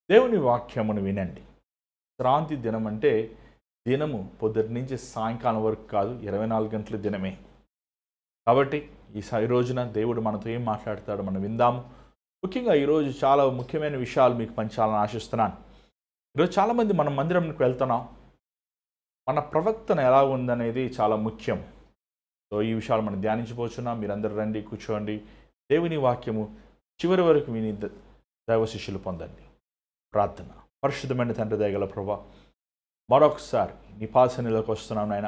దేవుని వాక్యమును వినండి. శ్రాంతి దినం అంటే దినము పొద్దుటి నుంచి సాయంకాలం వరకు కాదు, 24 గంటల దినమే. కాబట్టి ఈ రోజున దేవుడు మనతో ఏం మాట్లాడతాడో మనం విందాము. ముఖ్యంగా ఈరోజు చాలా ముఖ్యమైన విషయాలు మీకు పంచాలని ఆశిస్తున్నాను. ఈరోజు చాలామంది మన మందిరంకి వెళ్తున్నాం. మన ప్రవక్తన ఎలా ఉందనేది చాలా ముఖ్యం. సో ఈ విషయాలు మనం ధ్యానించబోతున్నాం. మీరందరూ రండి, కూర్చోండి. దేవుని వాక్యము చివరి వరకు విని దైవ శిష్యులు పొందండి. ప్రార్థన. పరిశుద్ధమైన తండ్రి దయగల ప్రభువా, మరొకసారి నీ పాసనలోకి వస్తున్నాం నాయన.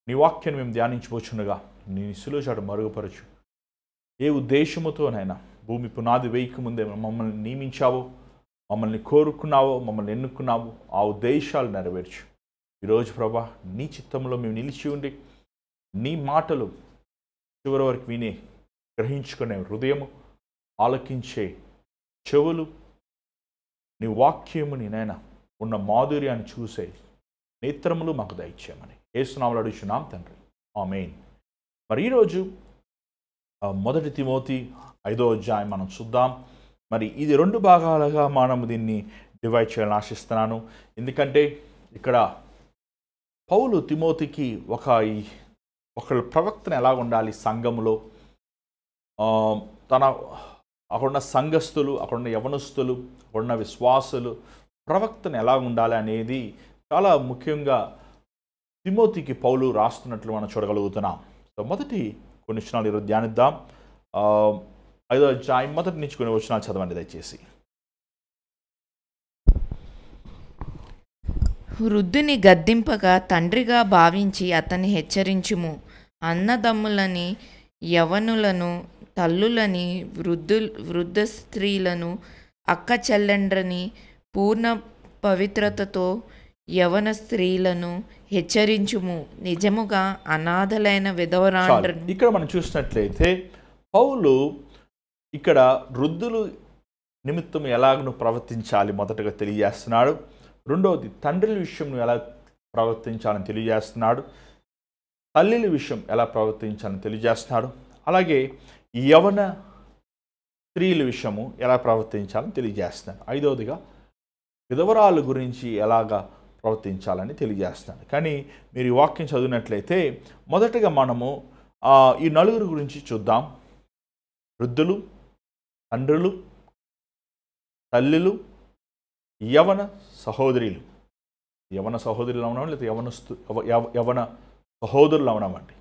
నీ వాక్యాన్ని మేము ధ్యానించబోచుండగా నీ సులువు చాటు మరుగుపరచు. ఏ ఉద్దేశముతోనైనా భూమి పునాది వేయక ముందే మమ్మల్ని నియమించావో, మమ్మల్ని కోరుకున్నావో, మమ్మల్ని ఎన్నుకున్నావో ఆ ఉద్దేశాలు నెరవేర్చు. ఈరోజు ప్రభా, నీ చిత్తంలో మేము నిలిచి ఉండి నీ మాటలు చివరి వరకు విని గ్రహించుకునే హృదయము, ఆలకించే చెవులు, నీ వాక్యముని నైనా ఉన్న మాధుర్యాన్ని చూసే నేత్రములు మాకు దయచేయమని యేసునామములో అడుగుచున్నాం తండ్రి, ఆమేన్. మరి ఈరోజు 1 తిమోతి 5వ అధ్యాయం మనం చూద్దాం. మరి ఇది 2 భాగాలుగా మనం దీన్ని డివైడ్ చేయాలని ఆశిస్తున్నాను. ఎందుకంటే ఇక్కడ పౌలు తిమోతికి ఒక ప్రవక్తను ఎలా ఉండాలి సంఘములో, అక్కడున్న సంఘస్థులు, అక్కడున్న యవనస్తులు, అక్కడున్న విశ్వాసులు ప్రవక్తను ఎలా ఉండాలి అనేది చాలా ముఖ్యంగా తిమోతికి పౌలు రాస్తున్నట్లు మనం చూడగలుగుతున్నాం. సో మొదటి కొన్ని వచనాలు ఈరోజు ధ్యానిద్దాం. 5వ అధ్యాయం మొదటి నుంచి కొన్ని వచనాలు చదవండి దయచేసి. వృద్ధుని గద్దింపగా తండ్రిగా భావించి అతన్ని హెచ్చరించుము. అన్నదమ్ములని, యవనులను, తల్లులని, వృద్ధ స్త్రీలను, అక్క చెల్లెండ్రని పూర్ణ పవిత్రతతో యవన స్త్రీలను హెచ్చరించుము. నిజముగా అనాథలైన విధవరాండ్రను. ఇక్కడ మనం చూసినట్లయితే పౌలు ఇక్కడ వృద్ధులు నిమిత్తం ఎలాగను ప్రవర్తించాలి మొదటగా తెలియజేస్తున్నాడు. రెండవది తండ్రుల విషయం ఎలా ప్రవర్తించాలని తెలియజేస్తున్నాడు. తల్లిల విషయం ఎలా ప్రవర్తించాలని తెలియజేస్తున్నాడు. అలాగే యవన స్త్రీల విషయము ఎలా ప్రవర్తించాలని తెలియజేస్తున్నాడు. 5వదిగా విధవరాల గురించి ఎలాగా ప్రవర్తించాలని తెలియజేస్తున్నాడు. కానీ మీరు ఈ వాక్యం చదివినట్లయితే మొదటగా మనము ఈ నలుగురు గురించి చూద్దాం. వృద్ధులు, తండ్రులు, తల్లులు, యవన సహోదరులు. యవన సహోదరులు అవనమండి, లేదా యవన సహోదరులు అవనమండి.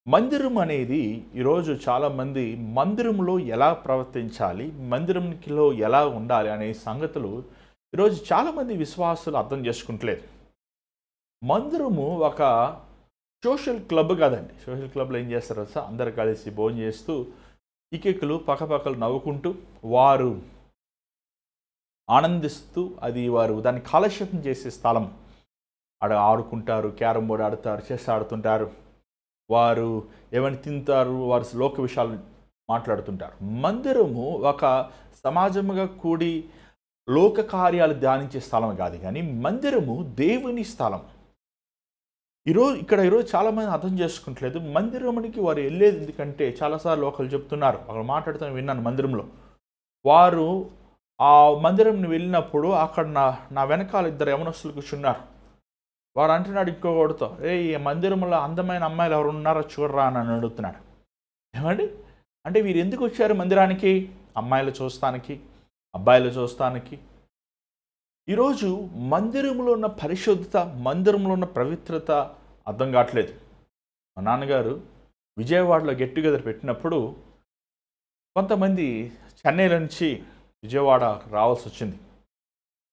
మందిరం అనేది ఈరోజు చాలామంది మందిరంలో ఎలా ప్రవర్తించాలి, మందిరంలో ఎలా ఉండాలి అనే సంగతులు ఈరోజు చాలామంది విశ్వాసులు అర్థం చేసుకుంటలేదు. మందిరము ఒక సోషల్ క్లబ్ కాదండి. సోషల్ క్లబ్లో ఏం చేస్తారు సార్, అందరు కలిసి భోజనం చేస్తూ ఇకెక్కులు పక్కపక్కలు నవ్వుకుంటూ వారు ఆనందిస్తూ వారు దాన్ని కాలక్షేపం చేసే స్థలం. ఆడుకుంటారు, క్యారమ్ బోర్డు ఆడతారు, చెస్ ఆడుతుంటారు, వారు ఏమైనా తింటారు, వారు లోక విషయాలు మాట్లాడుతుంటారు. మందిరము ఒక సమాజముగా కూడి లోక కార్యాలు ధ్యానించే స్థలం కాదు, కానీ మందిరము దేవుని స్థలం. ఈరోజు చాలామంది అర్థం చేసుకుంటలేదు. మందిరానికి వారు వెళ్ళేది ఎందుకంటే చాలాసార్లు ఒకరు చెప్తున్నారు, అక్కడ మాట్లాడుతూ విన్నాను. మందిరంలో వారు ఆ మందిరంని వెళ్ళినప్పుడు అక్కడ నా వెనకాల 2 యవనస్తులు కూర్చున్నారు. వాడు అంటున్నాడు ఇంకొకటితో, ఈ మందిరంలో అందమైన అమ్మాయిలు ఎవరు ఉన్నారో చూడరా అని అడుగుతున్నాడు. ఏమండి అంటే వీరు ఎందుకు వచ్చారు మందిరానికి? అమ్మాయిలు చూస్తానికి, అబ్బాయిలు చూస్తానికి. ఈరోజు మందిరంలో ఉన్న పరిశుద్ధత, మందిరంలో ఉన్న పవిత్రత అర్థం కావట్లేదు. మా నాన్నగారు విజయవాడలో గెట్ టుగెదర్ పెట్టినప్పుడు కొంతమంది చెన్నై నుంచి విజయవాడ రావాల్సి వచ్చింది.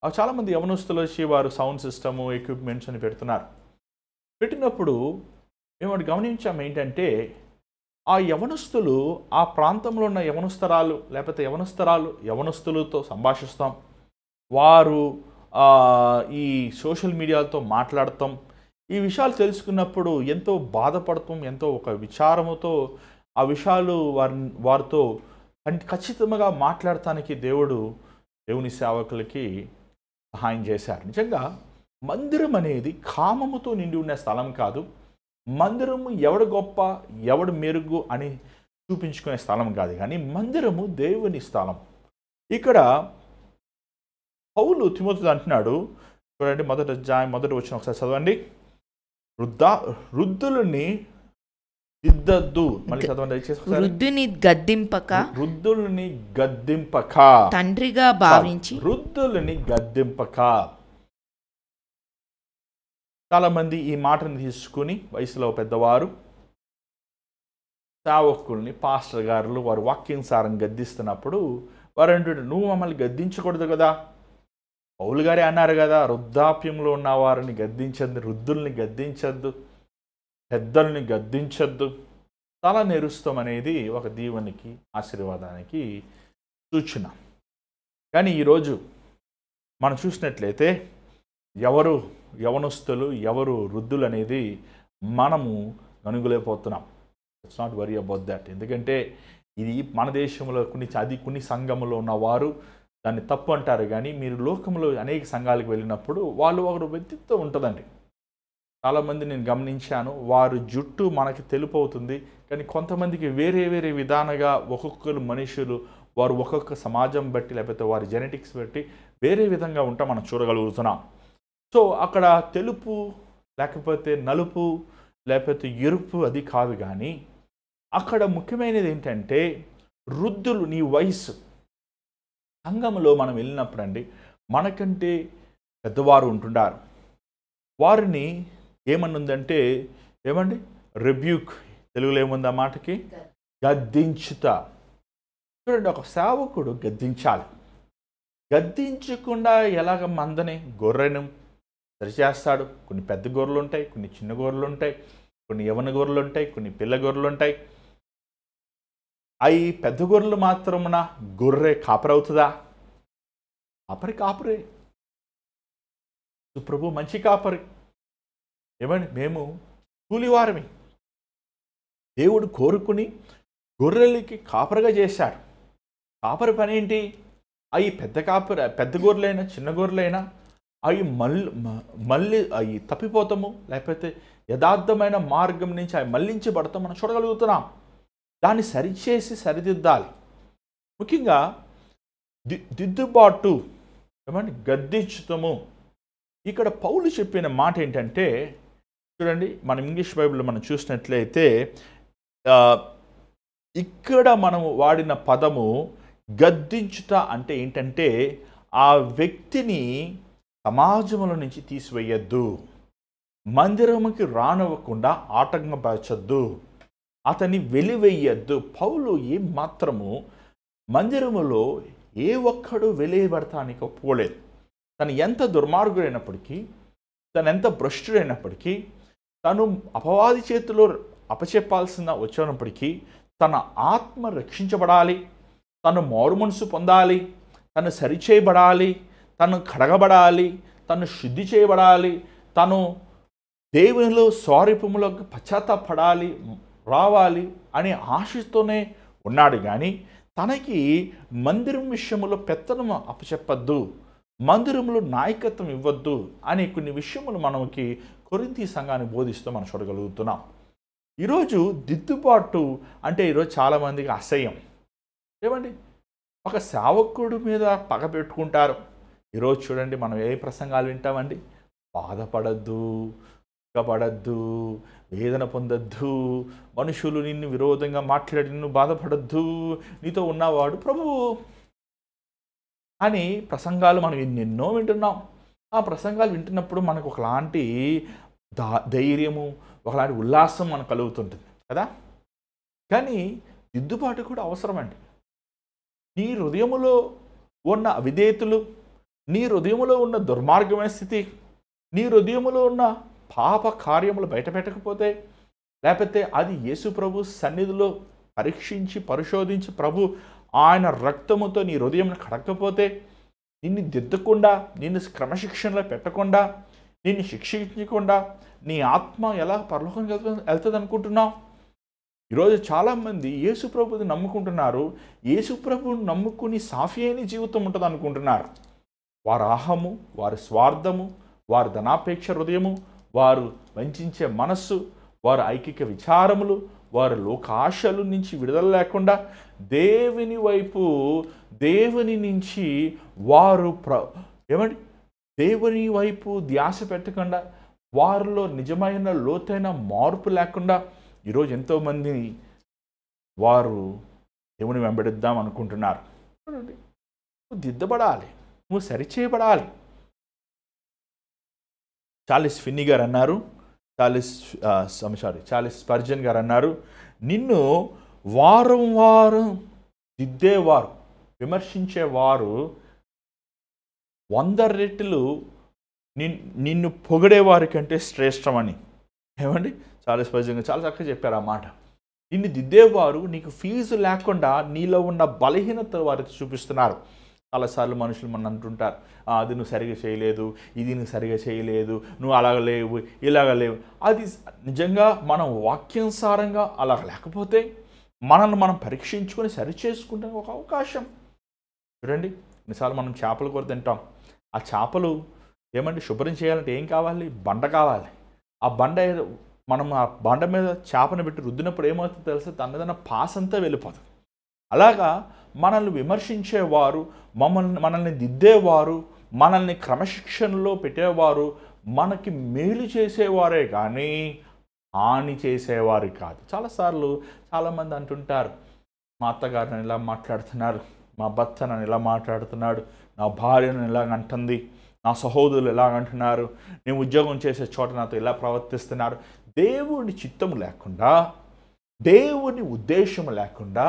చాలామంది యవనస్తులు వచ్చి వారు సౌండ్ సిస్టము, ఎక్విప్మెంట్స్ అని పెడుతున్నారు. పెట్టినప్పుడు మేము గమనించాము ఏంటంటే ఆ యవనస్తులు, ఆ ప్రాంతంలో ఉన్న యవనస్తురాలు లేకపోతే యవనస్తులతో సంభాషిస్తాం, వారు ఈ సోషల్ మీడియాతో మాట్లాడతాం. ఈ విషయాలు తెలుసుకున్నప్పుడు ఎంతో బాధపడతాం, ఎంతో ఒక విచారముతో ఆ విషయాలు వారితో ఖచ్చితంగా మాట్లాడటానికి దేవుని సేవకులకి సహాయం చేశారు. నిజంగా మందిరం అనేది కామముతో నిండి ఉన్న స్థలం కాదు. మందిరము ఎవడు గొప్ప, ఎవడు మెరుగు అని చూపించుకునే స్థలం కాదు, కానీ మందిరము దేవుని స్థలం. ఇక్కడ పౌలు తిమోతితో అంటున్నాడు, చూడండి మొదటి వచనం ఒకసారి చదవండి. వృద్ధులని దిద్దద్దు. మళ్ళీ చదవండి దయచేసి. వృద్ధుల్ని గద్దింపక తండ్రిగా భావించి. వృద్ధులని గద్దింపక. చాలా మంది ఈ మాటను తీసుకుని వయసులో పెద్దవారు సేవకుల్ని, పాస్టర్ గారులు వారు వాక్యానుసారం గద్దిస్తున్నప్పుడు వారు అంటుంటారు, నువ్వు మమ్మల్ని గద్దించకూడదు కదా, పౌలు గారే అన్నారు కదా, వృద్ధాప్యంలో ఉన్న వారిని గద్దించద్దు, వృద్ధుల్ని గద్దించద్దు, పెద్దల్ని గద్దించద్దు. తల నెరుస్తాం అనేది ఒక దీవెనికి, ఆశీర్వాదానికి సూచన. కానీ ఈరోజు మనం చూసినట్లయితే ఎవరు యవనస్తులు, ఎవరు వృద్ధులు అనేది మనము కనుగొలేకపోతున్నాం. It's not worry about that. ఎందుకంటే ఇది మన దేశంలో కొన్ని సంఘములో ఉన్నవారు దాన్ని తప్పు అంటారు. కానీ మీరు లోకంలో అనేక సంఘాలకు వెళ్ళినప్పుడు వాళ్ళు ఒకరు వ్యక్తిత్వం ఉంటుందండి. చాలామంది నేను గమనించాను, వారు జుట్టు మనకి తెలుపు అవుతుంది, కానీ కొంతమందికి వేరే వేరే విధానంగా ఒక్కొక్కరు మనుషులు వారు ఒక్కొక్క సమాజం బట్టి లేకపోతే వారి జెనెటిక్స్ బట్టి వేరే విధంగా ఉంటాం మనం చూడగలుగుతున్నాం. సో అక్కడ తెలుపు లేకపోతే నలుపు లేకపోతే ఎరుపు అది కాదు, కానీ అక్కడ ముఖ్యమైనది ఏంటంటే వృద్ధులు, నీ వయసు. సంఘంలో మనం వెళ్ళినప్పుడు అండి మనకంటే పెద్దవారు ఉంటుండారు. వారిని ఏమనుందంటే ఏమండి రెబ్యూక్, తెలుగులో ఏముంది ఆ మాటకి, గద్దించుతా. చూడండి, ఒక సేవకుడు గద్దించాలి. గద్దించకుండా ఎలాగ మందని గొర్రెను సరిచేస్తాడు. కొన్ని పెద్ద గొర్రెలు ఉంటాయి, కొన్ని చిన్న గొర్రెలు ఉంటాయి, కొన్ని యవన గొర్రెలు ఉంటాయి, కొన్ని పిల్ల గొర్రెలు ఉంటాయి. అవి పెద్ద గొర్రెలు మాత్రమున గొర్రె కాపరవుతుందా? కాపరే. ప్రభు మంచి కాపరి. ఏమండి, మేము కూలివారమి. దేవుడు కోరుకుని గొర్రెలకి కాపరిగా చేశాడు. కాపరి పని ఏంటి? అవి పెద్ద గొర్రెలైనా చిన్న గొర్రెలైనా అవి మళ్ళీ అవి తప్పిపోతాము, లేకపోతే యథార్థమైన మార్గం నుంచి అవి మళ్ళించబడతాం మనం చూడగలుగుతున్నాం. దాన్ని సరిచేసి సరిదిద్దాలి. ముఖ్యంగా దిద్దుబాటు, ఏమండి గద్దించుతాము. ఇక్కడ పౌలు చెప్పిన మాట ఏంటంటే, చూడండి, మనం ఇంగ్లీష్ బైబిల్లో మనం చూసినట్లయితే ఇక్కడ మనము వాడిన పదము గద్దించుట అంటే ఏంటంటే ఆ వ్యక్తిని సమాజంలో నుంచి తీసివేయద్దు, మందిరముకి రానివ్వకుండా ఆటంకపరచద్దు, అతన్ని వెలివేయద్దు. పౌలు ఏమాత్రము మందిరములో ఏ ఒక్కడు వెలియబడటానికి ఒప్పుకోలేదు. తను ఎంత దుర్మార్గుడైనప్పటికీ, తను ఎంత భ్రష్టుడైనప్పటికీ, తను అపవాది చేతిలో అపచెప్పాల్సిన వచ్చినప్పటికీ తన ఆత్మ రక్షించబడాలి, తను మారు మనసు పొందాలి, తను సరిచేయబడాలి, తను కడగబడాలి, తను శుద్ధి చేయబడాలి, తను దేవునిలో స్వరూపములకు పశ్చాత్తాపడాలి, రావాలి అనే ఆశతోనే ఉన్నాడు. కానీ తనకి మందిరం విషయంలో పెత్తనం అప్పచెప్పద్దు, మందిరంలో నాయకత్వం ఇవ్వద్దు అనే కొన్ని విషయములు మనకి కొరింథీ సంఘాన్ని బోధిస్తూ మనం చూడగలుగుతున్నాం. ఈరోజు దిద్దుబాటు అంటే ఈరోజు చాలామందికి అసహ్యం. ఏమండి, ఒక సేవకుడు మీద పగ పెట్టుకుంటారు. ఈరోజు చూడండి, మనం ఏ ప్రసంగాలు వింటామండి, బాధపడద్దు, పడద్దు, వేదన పొందద్దు, మనుషులు నిన్ను విరోధంగా మాట్లాడి నిన్ను బాధపడద్దు, నీతో ఉన్నవాడు ప్రభువు అని ప్రసంగాలు మనం ఎన్నెన్నో వింటున్నాం. ఆ ప్రసంగాలు వింటున్నప్పుడు మనకు ఒకలాంటి ధైర్యము, ఒకలాంటి ఉల్లాసం మనకు కలుగుతుంటుంది కదా. కానీ దిద్దుబాటు కూడా అవసరమండి. నీ హృదయములో ఉన్న అవిధేయతలు, నీ హృదయములో ఉన్న దుర్మార్గమైన స్థితి, నీ హృదయములో ఉన్న పాప కార్యములు బయట పెట్టకపోతే, లేకపోతే అది యేసు ప్రభు సన్నిధిలో పరీక్షించి పరిశోధించి ప్రభు ఆయన రక్తముతో నీ హృదయంను కడకపోతే, నిన్ను దిద్దకుండా, నిన్ను క్రమశిక్షణలో పెట్టకుండా, నిన్ను శిక్షించకుండా నీ ఆత్మ ఎలా పరలోకం వెళ్తుంది అనుకుంటున్నావు? ఈరోజు చాలామంది యేసు ప్రభుని నమ్ముకుంటున్నారు, యేసు ప్రభుని నమ్ముకుని సాఫీ అయిన జీవితం ఉంటుంది అనుకుంటున్నారు. వారి అహము, వారి స్వార్థము, వారి ధనాపేక్ష హృదయము, వారు వంచే మనస్సు, వారి ఐకిక విచారములు, వారి లోకాశల నుంచి విడుదల లేకుండా దేవుని వైపు, దేవుని నుంచి వారు ఏమండి దేవుని వైపు ధ్యాస పెట్టకుండా, వారిలో నిజమైన లోతైన మార్పు లేకుండా ఈరోజు ఎంతోమంది వారు దేవుని వెంబడిద్దాం అనుకుంటున్నారు. చూడండి, నువ్వు దిద్దబడాలి, నువ్వు సరిచేయబడాలి. చార్లెస్ ఫిన్నీ గారు అన్నారు, చార్లెస్ స్పర్జన్ గారు అన్నారు, నిన్ను వారం వారం దిద్దేవారు, విమర్శించేవారు 100 రెట్లు నిన్ను పొగిడేవారి కంటే శ్రేష్టమని. ఏమండి చార్లెస్ స్పర్జన్ గారు చాలా చక్కగా చెప్పారు ఆ మాట. నిన్ను దిద్దేవారు నీకు ఫీజు లేకుండా నీలో ఉన్న బలహీనత వారికి చూపిస్తున్నారు. చాలాసార్లు మనుషులు మన అంటుంటారు, అది నువ్వు సరిగా చేయలేదు, ఇది నువ్వు సరిగా చేయలేదు, నువ్వు అలాగ లేవు, ఇలాగ లేవు. అది నిజంగా మనం వాక్యానుసారంగా అలాగ లేకపోతే మనల్ని మనం పరీక్షించుకొని సరిచేసుకుంటే ఒక అవకాశం. చూడండి, కొన్నిసార్లు మనం చేపల కూర తింటాం. ఆ చేపలు ఏమంటే శుభ్రం చేయాలంటే ఏం కావాలి? బండ కావాలి. ఆ మనం ఆ బండ మీద చేపను పెట్టి రుద్దినప్పుడు ఏమవుతుందో తెలుసా? దాని మీద పాసంతా వెళ్ళిపోతుంది. అలాగా మనల్ని విమర్శించేవారు, మనల్ని దిద్దేవారు, మనల్ని క్రమశిక్షణలో పెట్టేవారు మనకి మేలు చేసేవారే కానీ హాని చేసేవారు కాదు. చాలాసార్లు చాలామంది అంటుంటారు, మా అత్తగారు నన్ను ఇలా మాట్లాడుతున్నారు, మా భర్త నన్ను ఇలా మాట్లాడుతున్నాడు, నా భార్య నన్ను ఇలాగ అంటుంది, నా సహోదరులు ఇలాగంటున్నారు, నేను ఉద్యోగం చేసే చోట నాతో ఇలా ప్రవర్తిస్తున్నారు. దేవుని చిత్తము లేకుండా, దేవుని ఉద్దేశం లేకుండా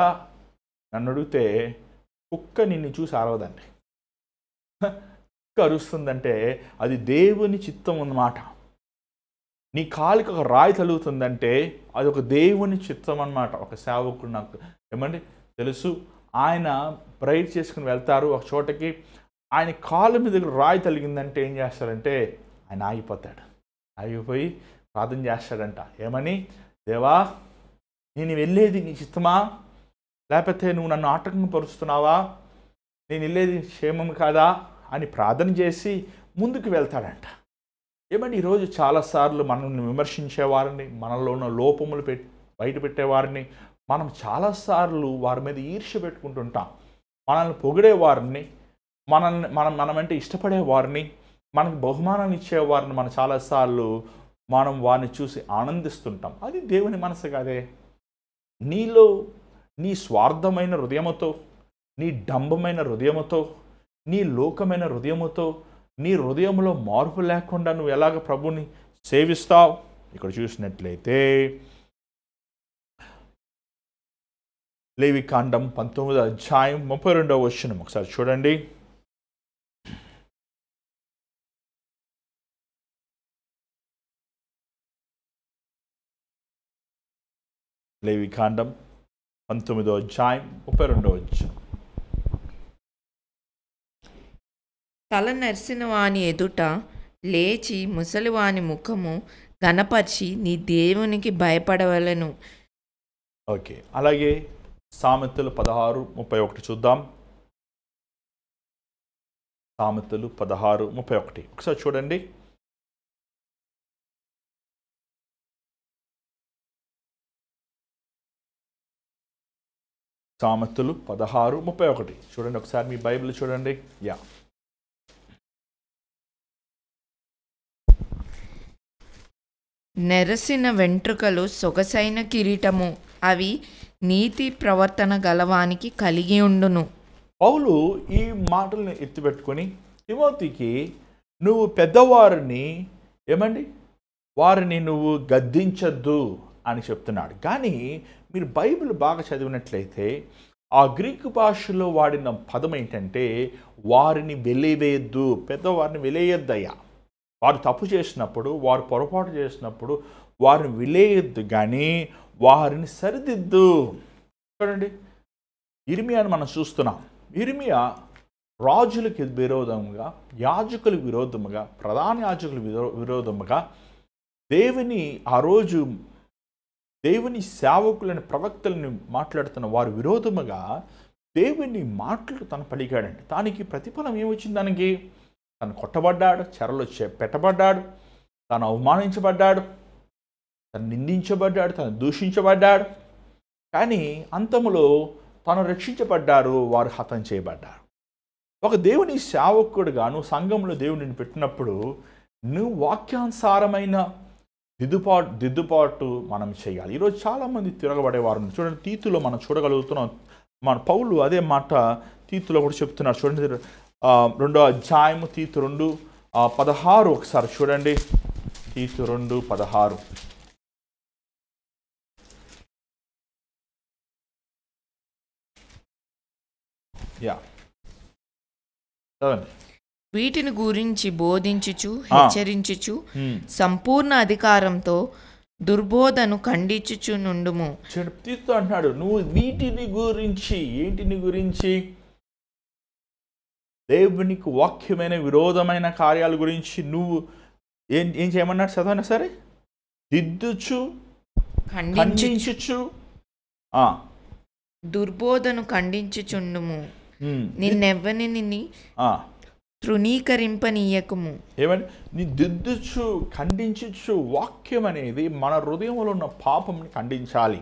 నన్ను అడిగితే కుక్క నిన్ను చూసి అరవదండి. కుక్క అరుస్తుందంటే అది దేవుని చిత్తం అన్నమాట. నీ కాలికి ఒక రాయి తగులుతుందంటే అది ఒక దేవుని చిత్తం అన్నమాట. ఒక సేవకుడు నాకు ఏమండి తెలుసు, ఆయన ప్రేయర్ చేసుకుని వెళ్తారు ఒక చోటకి, ఆయన కాలు మీద రాయి తగిలిందంటే ఏం చేస్తాడంటే ఆయన ఆగిపోతాడు. ఆగిపోయి ప్రార్థన చేస్తాడంట. ఏమని? దేవా, నేను వెళ్ళేది నీ చిత్తమా, లేకపోతే నువ్వు నన్ను ఆటంకపరుస్తున్నావా, నేను వెళ్ళేది క్షేమం కాదా అని ప్రార్థన చేసి ముందుకు వెళ్తాడంట. ఏమంటే ఈరోజు చాలాసార్లు మనల్ని విమర్శించేవారిని, మనలో ఉన్న లోపములు బయట పెట్టేవారిని మనం చాలాసార్లు వారి మీద ఈర్ష్య పెట్టుకుంటుంటాం. మనల్ని పొగిడేవారిని, మనమంటే ఇష్టపడేవారిని, మనకు బహుమానాన్ని ఇచ్చేవారిని మనం చాలాసార్లు వారిని చూసి ఆనందిస్తుంటాం. అది దేవుని మనసు కాదే. నీలో నీ స్వార్థమైన హృదయముతో, నీ డంబమైన హృదయముతో, నీ లోకమైన హృదయముతో, నీ హృదయంలో మార్పు లేకుండా నువ్వు ఎలాగ ప్రభుని సేవిస్తావు? ఇక్కడ చూసినట్లయితే లేవికాండం 19వ అధ్యాయం 32వ వచనం ఒకసారి చూడండి. లేవికాండం 19వ అధ్యాయం 32వ వచనం. తల నరిసిన వాని ఎదుట లేచి ముసలివాని ముఖము గనపరిచి నీ దేవునికి భయపడవలను. ఓకే, అలాగే సామెతలు 16:31 చూద్దాం. సామెతలు 16:31 ఒకసారి చూడండి. సామెతలు 16:31 చూడండి ఒకసారి, మీ బైబిల్ చూడండి. యా, నెరసిన వెంట్రుకలు సొగసైన కిరీటము, అవి నీతి ప్రవర్తన గలవానికి కలిగి ఉండును. పౌలు ఈ మాటలను ఎత్తిపెట్టుకొని తిమోతికి నువ్వు పెద్దవారిని ఏమండి వారిని నువ్వు గద్దించద్దు అని చెప్తున్నాడు. కానీ మీరు బైబిల్ బాగా చదివినట్లయితే ఆ గ్రీకు భాషలో వాడిన పదం ఏంటంటే వారిని వెలివేయద్దు, పెద్దవారిని వెలేయద్దయ్యా. వారు తప్పు చేసినప్పుడు, వారు పొరపాటు చేసినప్పుడు వారిని వెలేయద్దు, కానీ వారిని సరిదిద్దు. చూడండి, ఇర్మియాను మనం చూస్తున్నాం. ఇర్మియా రాజులకు విరోధముగా, యాజకులకు విరోధముగా, ప్రధాన యాజకులకు విరోధముగా ఆ రోజు దేవుని సేవకులని, ప్రవక్తలని మాట్లాడుతున్న వారి విరోధముగా దేవుని మాటలు తను పలికాడండి. దానికి ప్రతిఫలం ఏమొచ్చింది? దానికి తను కొట్టబడ్డాడు, చెరలో పెట్టబడ్డాడు, తను అవమానించబడ్డాడు, తను నిందించబడ్డాడు, తను దూషించబడ్డాడు. కానీ అంతములో తను రక్షించబడ్డారు, వారు హతం చేయబడ్డారు. ఒక దేవుని సేవకుడుగా నువ్వు సంఘంలో దేవుడిని పెట్టినప్పుడు నువ్వు వాక్యానుసారమైన దిద్దుబాటు మనం చేయాలి. ఈరోజు చాలామంది తిరగబడేవారు చూడండి. తీతులో మనం చూడగలుగుతున్నాం. మన పౌలు అదే మాట తీతులో కూడా చెప్తున్నారు. చూడండి 2వ అధ్యాయము తీతు 2:16 ఒకసారి చూడండి. తీతు 2:16. చదవండి. వీటిని గురించి బోధించుచు హెచ్చరించుచు సంపూర్ణ అధికారంతో దుర్బోధను ఖండించుచు నుండుము. తీతు అంటున్నాడు, నువ్వు వీటిని గురించి, ఏంటిని గురించి? దేవునికి వాక్యమైన విరోధమైన కార్యాల గురించి నువ్వు ఏం చేయమన్నాడు? చదవనా సరే. దిద్దుచు ఖండించుచు దుర్బోధను ఖండించుచుండుము. నిన్నెవ్వనిని తృణీకరింపనీయకము. ఏమని? నీ దిద్దుచు ఖండించుచు వాక్యం అనేది మన హృదయంలో ఉన్న పాపంని ఖండించాలి.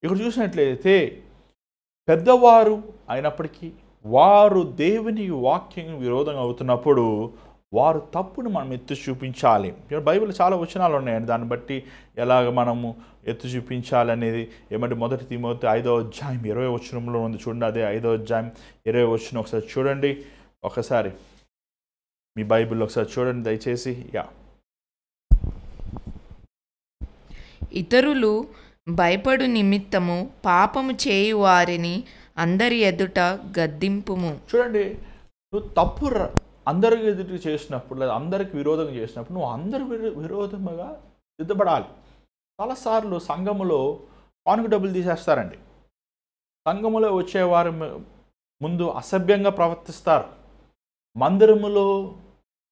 ఇక్కడ చూసినట్లయితే పెద్దవారు అయినప్పటికీ వారు దేవుని వాక్యం విరోధంగా అవుతున్నప్పుడు వారు తప్పును మనం ఎత్తి చూపించాలి. బైబిల్ చాలా వచనాలు ఉన్నాయండి. దాన్ని బట్టి ఎలాగ మనము ఎత్తి చూపించాలి అనేది ఏమంటే 1 తిమోతి 5వ అధ్యాయం 20వ వచనంలో ఉంది. చూడండి, అదే 5వ అధ్యాయం 20వ వచనం ఒకసారి చూడండి. ఒకసారి మీ బైబిల్లో ఒకసారి చూడండి దయచేసి. ఇతరులు భయపడు నిమిత్తము పాపము చేయు వారిని అందరి ఎదుట గద్దింపుము. చూడండి, నువ్వు తప్పు అందరికి ఎదుటి చేసినప్పుడు లేదా అందరికి విరోధంగా చేసినప్పుడు నువ్వు అందరి విరోధముగా దిద్దబడాలి. చాలాసార్లు సంఘములో పానుకు డబ్బులు తీసేస్తారండి. సంఘములో వచ్చేవారి ముందు అసభ్యంగా ప్రవర్తిస్తారు. మందిరములో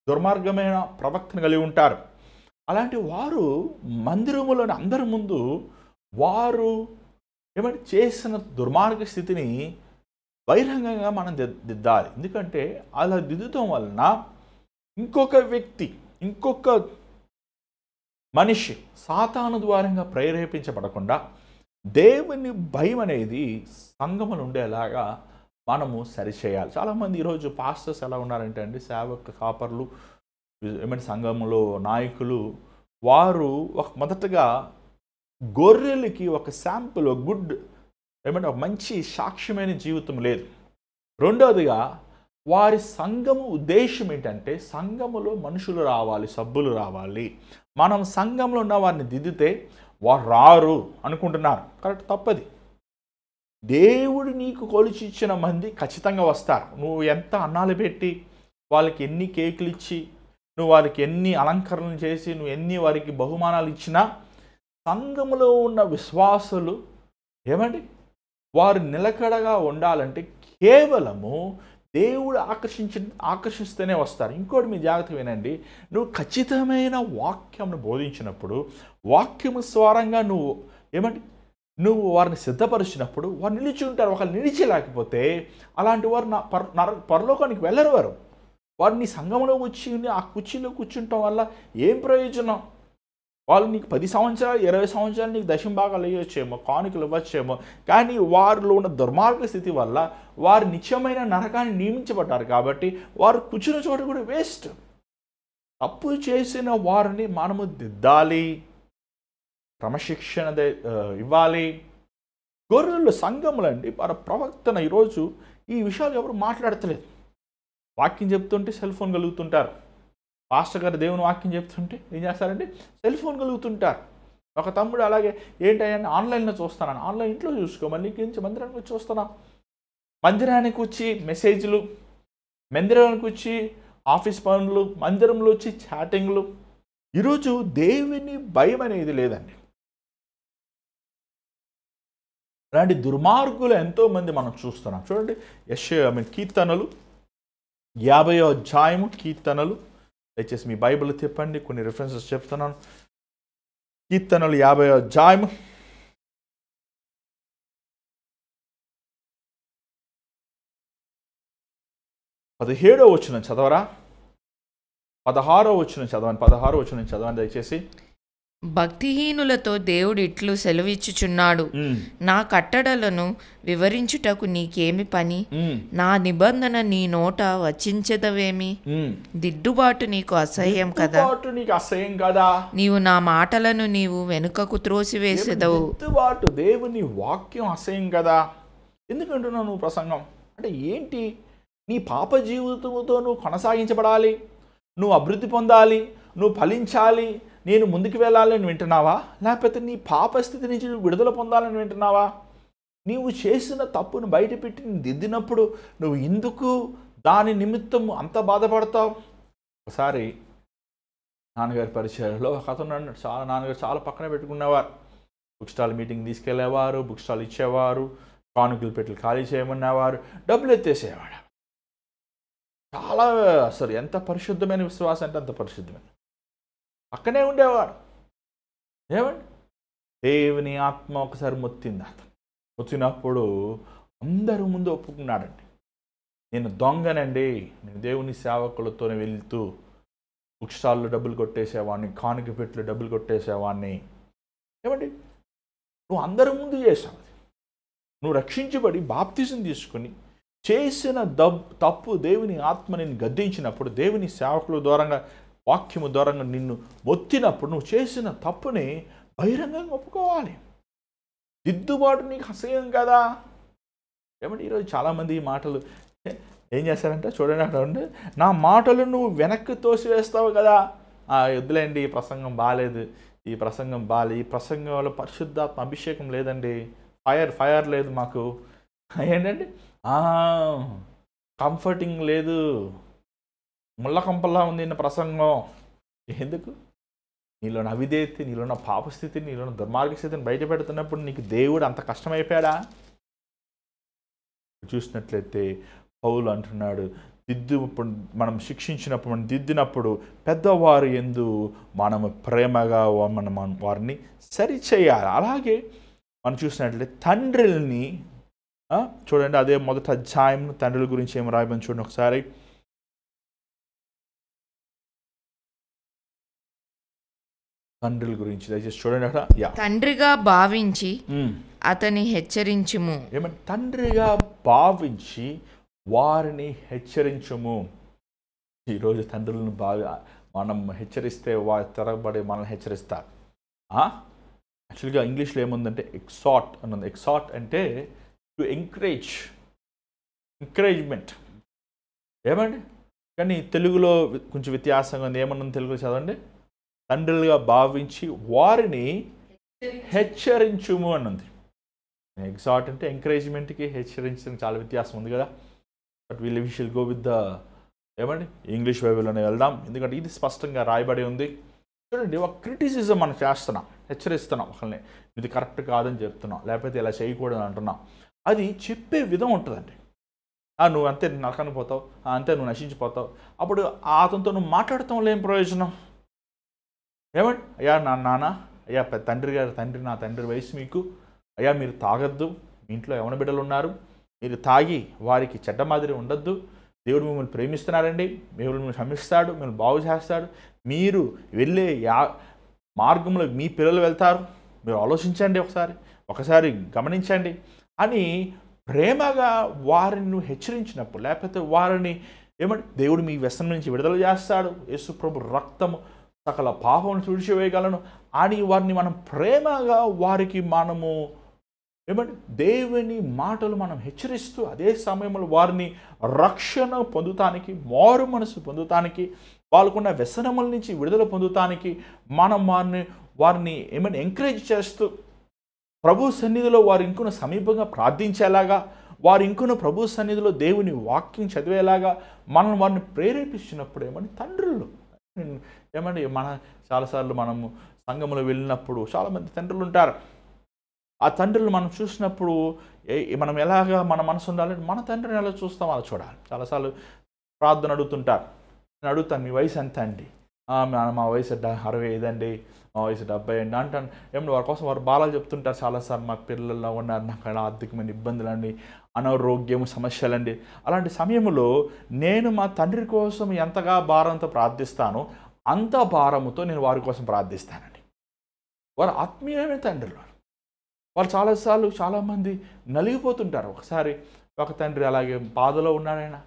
దుర్మార్గమైన ప్రవక్తను కలిగి ఉంటారు. అలాంటి వారు మందిరములోని అందరి ముందు వారు ఏమంటే చేసిన దుర్మార్గ స్థితిని బహిరంగంగా మనం దిద్దాలి. ఎందుకంటే అలా దిద్దడం వలన ఇంకొక వ్యక్తి, ఇంకొక మనిషి సాతాను ద్వారంగా ప్రేరేపించబడకుండా దేవుని భయం అనేది సంఘములు ఉండేలాగా మనము సరిచేయాలి. చాలామంది ఈరోజు పాస్టర్స్ ఎలా ఉన్నారంటే అండి, సేవక కాపర్లు ఏమంటే సంఘములో నాయకులు వారు మొదటగా గొర్రెలకి ఒక శాంపుల్, గుడ్ ఏమంటే ఒక మంచి సాక్ష్యమైన జీవితం లేదు. రెండవదిగా వారి సంఘము ఉద్దేశం ఏంటంటే సంఘములో మనుషులు రావాలి, సభ్యులు రావాలి. మనం సంఘంలో ఉన్న వారిని దిద్దితే వారు రారు అనుకుంటున్నారు. కరెక్ట్, తప్పది. దేవుడు నీకు కొలిచి ఇచ్చిన మంది ఖచ్చితంగా వస్తారు. నువ్వు ఎంత అన్నాలు పెట్టి వాళ్ళకి ఎన్ని కేకులు ఇచ్చి నువ్వు వారికి ఎన్ని అలంకరణలు చేసి నువ్వు ఎన్ని వారికి బహుమానాలు ఇచ్చినా సంఘములో ఉన్న విశ్వాసులు ఏమండి వారు నిలకడగా ఉండాలంటే కేవలము దేవుడు ఆకర్షిస్తేనే వస్తారు. ఇంకోటి మీ జాగ్రత్త వినండి, నువ్వు ఖచ్చితమైన వాక్యంను బోధించినప్పుడు వాక్యము స్వరంగా నువ్వు ఏమంటే నువ్వు వారిని సిద్ధపరిచినప్పుడు వారు నిలిచి ఉంటారు. ఒకళ్ళు నిలిచి లేకపోతే అలాంటి వారు పరలోకానికి వెళ్ళరు. వారు నీ సంఘంలో వచ్చి ఆ కుర్చీలో కూర్చుంటాం వల్ల ఏం ప్రయోజనం? వాళ్ళు నీకు 10 సంవత్సరాలు 20 సంవత్సరాలు నీకు దశంభాగాలు ఇవ్వచ్చేమో, కానుకలు ఇవ్వచ్చేమో, కానీ వారిలో ఉన్న దుర్మార్గ స్థితి వల్ల వారు నిత్యమైన నరకాన్ని నియమించబడ్డారు. కాబట్టి వారు కూర్చున్న చోట కూడా వేస్ట్. తప్పు చేసిన వారిని మనము దిద్దాలి, క్రమశిక్షణ ఇవ్వాలి. గొర్రెలు సంఘములండి మన ప్రవక్తన ఈరోజు ఈ విషయాలు ఎవరు మాట్లాడతలేదు. వాక్యం చెప్తుంటే సెల్ ఫోన్ కలుగుతుంటారు. పాస్టర్ గారు దేవుని వాక్యం చెప్తుంటే ఏం చేస్తారంటే సెల్ ఫోన్ కలుగుతుంటారు. ఒక తమ్ముడు అలాగే ఏంటంటే ఆన్లైన్లో చూస్తాను, ఆన్లైన్ ఇంట్లో చూసుకో, మళ్ళీ ఇంటి మందిరానికి వచ్చి చూస్తున్నా. మందిరానికి వచ్చి మెసేజ్లు, మందిరానికి వచ్చి ఆఫీస్ పనులు, మందిరంలో వచ్చి చాటింగ్లు. ఈరోజు దేవుని భయం అనేది లేదండి. అలాంటి దుర్మార్గులు ఎంతోమంది మనం చూస్తున్నాం. చూడండి, కీర్తనలు 50వ అధ్యాయము, కీర్తనలు దయచేసి మీ బైబిల్ తిప్పండి, కొన్ని రిఫరెన్సెస్ చెప్తున్నాను. కీర్తనలు 50వ అధ్యాయము 17వ వచనం చదవరా? 16వ వచనం చదవండి. 16వ వచనం చదవండి దయచేసి. భక్తిహీనులతో దేవుడు ఇట్లు సెలవిచ్చుచున్నాడు, నా కట్టడలను వివరించుటకు నీకేమి పని? నా నిబంధన నీ నోట వచించదవేమి? దిద్దుబాటు నీకు అసహ్యం కదా. నీకు అసహ్యం కదా. నీవు నా మాటలను నీవు వెనుకకు త్రోసివేసెదవు. దిద్దుబాటు, దేవుని వాక్యం అసహ్యం కదా. ఎందుకంటున్నావు నువ్వు ప్రసంగం అంటే ఏంటి? నీ పాప జీవితంతో నువ్వు కొనసాగించబడాలి, నువ్వు అభివృద్ధి పొందాలి, నువ్వు ఫలించాలి, నేను ముందుకు వెళ్ళాలని వింటున్నావా? లేకపోతే నీ పాప స్థితి నుంచి నువ్వు విడుదల పొందాలని వింటున్నావా? నీవు చేసిన తప్పును బయటపెట్టి దిద్దినప్పుడు నువ్వు ఎందుకు దాని నిమిత్తం అంత బాధపడతావు? ఒకసారి నాన్నగారి పరిచయాల్లో ఒక అతను అన్నాడు, నాన్నగారు చాలా పక్కన పెట్టుకునేవారు. బుక్ స్టాల్ మీటింగ్ తీసుకెళ్లేవారు, బుక్ స్టాల్ ఇచ్చేవారు, కానుకలు పెట్టి ఖాళీ చేయమనేవారు, డబ్బులు ఎత్తేసేవాడు. చాలా అసలు ఎంత పరిశుద్ధమైన విశ్వాసం అంటే అంత పరిశుద్ధమైన పక్కనే ఉండేవాడు. ఏమండి, దేవుని ఆత్మ ఒకసారి మొత్తింది. అతను మొత్తినప్పుడు అందరూ ముందు ఒప్పుకున్నాడండి, నేను దొంగనండి, నేను దేవుని సేవకులతోనే వెళ్తూ బుక్ స్టాల్లో డబ్బులు కొట్టేసేవాడిని, కానుక పెట్లు డబ్బులు కొట్టేసేవాడిని. ఏమండి, నువ్వు అందరి ముందు చేసావు. నువ్వు రక్షించబడి బాప్తిజం తీసుకుని చేసిన తప్పు దేవుని ఆత్మ నిన్ను గద్దించినప్పుడు, దేవుని సేవకుల ద్వారంగా వాక్యము ద్వారంగా నిన్ను మొత్తినప్పుడు నువ్వు చేసిన తప్పుని బహిరంగంగా ఒప్పుకోవాలి. దిద్దుబాటు నీకు అసహ్యం కదా. ఏమంటే ఈరోజు చాలామంది ఈ మాటలు ఏం చేస్తారంటే చూడండి, అక్కడ ఉండి నా మాటలు నువ్వు వెనక్కి తోసివేస్తావు కదా. వద్దులేండి, ఈ ప్రసంగం బాగాలేదు, ఈ ప్రసంగం బాగాలేదు, ఈ ప్రసంగంలో పరిశుద్ధాత్మ అభిషేకం లేదండి, ఫైర్ లేదు మాకు, ఏంటండి కంఫర్టింగ్ లేదు, ముళ్ళకంపల్లా ఉంది నా ప్రసంగం. ఎందుకు? నీలోని అవిధేయత, నీలోని పాపస్థితి, నీలోని దుర్మార్గ స్థితిని బయట పెడుతున్నప్పుడు నీకు దేవుడు అంత కష్టమైపోయాడా? చూసినట్లయితే పౌలు అంటున్నాడు, మనం శిక్షించినప్పుడు, మనం దిద్దినప్పుడు పెద్దవారు యందు మనము ప్రేమగా మనం వారిని సరిచేయాలి. అలాగే మనం చూసినట్లయితే తండ్రుల్ని చూడండి, అదే మొదటి అధ్యాయం తండ్రుల గురించి ఏం రాయమని చూడండి ఒకసారి. తండ్రుల గురించి దయచేసి చూడండి అక్కడ. తండ్రిగా భావించి అతని హెచ్చరించుము. ఏమంటే తండ్రిగా భావించి వారిని హెచ్చరించుము. ఈరోజు తండ్రులను మనం హెచ్చరిస్తే వారు తిరగబడి మనల్ని హెచ్చరిస్తారు. యాక్చువల్గా ఇంగ్లీష్లో ఏముందంటే ఎక్సాట్ అని ఉంది. ఎక్సాట్ అంటే టు ఎంకరేజ్మెంట్. ఏమండి, కానీ తెలుగులో కొంచెం వ్యత్యాసంగా ఉంది. ఏమన్నా తెలుగులో చదవండి. తండ్రులుగా భావించి వారిని హెచ్చరించుము అని ఉంది. ఎగ్జాట్ అంటే ఎంకరేజ్మెంట్కి హెచ్చరించడానికి చాలా వ్యత్యాసం ఉంది కదా. But we shall go with the ఏమండి ఇంగ్లీష్ బైబిల్లోనే వెళ్దాం, ఎందుకంటే ఇది స్పష్టంగా రాయబడి ఉంది. చూడండి, ఒక క్రిటిసిజం మనం చేస్తున్నాం, హెచ్చరిస్తున్నాం, ఒకరిని ఇది కరెక్ట్ కాదని చెప్తున్నాం, లేకపోతే ఇలా చేయకూడదు అంటున్నాం. అది చెప్పే విధం ఉంటుందండి. నువ్వు అంతే నరకానికి పోతావు, అంతే నువ్వు నశించిపోతావు. అప్పుడు అతనితో నువ్వు మాట్లాడటం లేని ప్రయోజనం. ఏమండి, అయ్యా నాన్న, అయ్యా తండ్రి, నా తండ్రి వయసు మీకు, అయ్యా మీరు తాగొద్దు, మీ ఇంట్లో యవన బిడ్డలు ఉన్నారు, మీరు తాగి వారికి చెడ్డ మాదిరి ఉండొద్దు, దేవుడు మిమ్మల్ని ప్రేమిస్తున్నారండి, మిమ్మల్ని క్షమిస్తాడు, మిమ్మల్ని బాగు చేస్తాడు, మీరు వెళ్ళే మార్గంలో మీ పిల్లలు వెళ్తారు, మీరు ఆలోచించండి, ఒకసారి గమనించండి అని ప్రేమగా వారిని నువ్వు హెచ్చరించినప్పుడు, లేకపోతే వారిని ఏమంటే దేవుడు మీ వ్యసనం నుంచి విడుదల చేస్తాడు, యేసు ప్రభు రక్తము సకల పాపం తుడిచివేయగలను అని వారిని మనం ప్రేమగా వారికి మనము ఏమంటే దేవుని మాటలు మనం హెచ్చరిస్తూ, అదే సమయంలో వారిని రక్షణ పొందుతానికి, మారు మనసు పొందుతానికి, వాళ్ళకున్న వ్యసనముల నుంచి విడుదల పొందుతానికి మనం వారిని ఏమైనా ఎంకరేజ్ చేస్తూ ప్రభు సన్నిధిలో వారు ఇంకొన సమీపంగా ప్రార్థించేలాగా, వారు ఇంకొన ప్రభు సన్నిధిలో దేవుని వాక్యం చదివేలాగా మనం వారిని ప్రేరేపించినప్పుడు ఏమని తండ్రులు ఏమండి, చాలాసార్లు మనము సంఘంలో వెళ్ళినప్పుడు చాలామంది తండ్రులు ఉంటారు. ఆ తండ్రులు మనం చూసినప్పుడు మనం ఎలాగా మన మనసు ఉండాలంటే మన తండ్రిని ఎలా చూస్తాం అలా చూడాలి. చాలాసార్లు ప్రార్థన అడుగుతుంటారు. నేను అడుగుతాను, మీ వయసు ఎంత అండి? మా వయసు 65 అండి, మా వయసు 70 అండి అంటాను. ఏమన్నా వారి కోసం వారు బాధలు చెప్తుంటారు. చాలాసార్లు మా పిల్లల్లో ఉన్నారు, నాకు ఆర్థికమైన ఇబ్బందులండి, అనారోగ్యము సమస్యలండి. అలాంటి సమయంలో నేను మా తండ్రి కోసం ఎంతగా భారంతో ప్రార్థిస్తానో అంత భారముతో నేను వారి కోసం ప్రార్థిస్తానండి. వారు ఆత్మీయమైన తండ్రులు. వాళ్ళు చాలాసార్లు చాలామంది నలిగిపోతుంటారు. ఒకసారి ఒక తండ్రి అలాగే బాధలో ఉన్నాడైనా,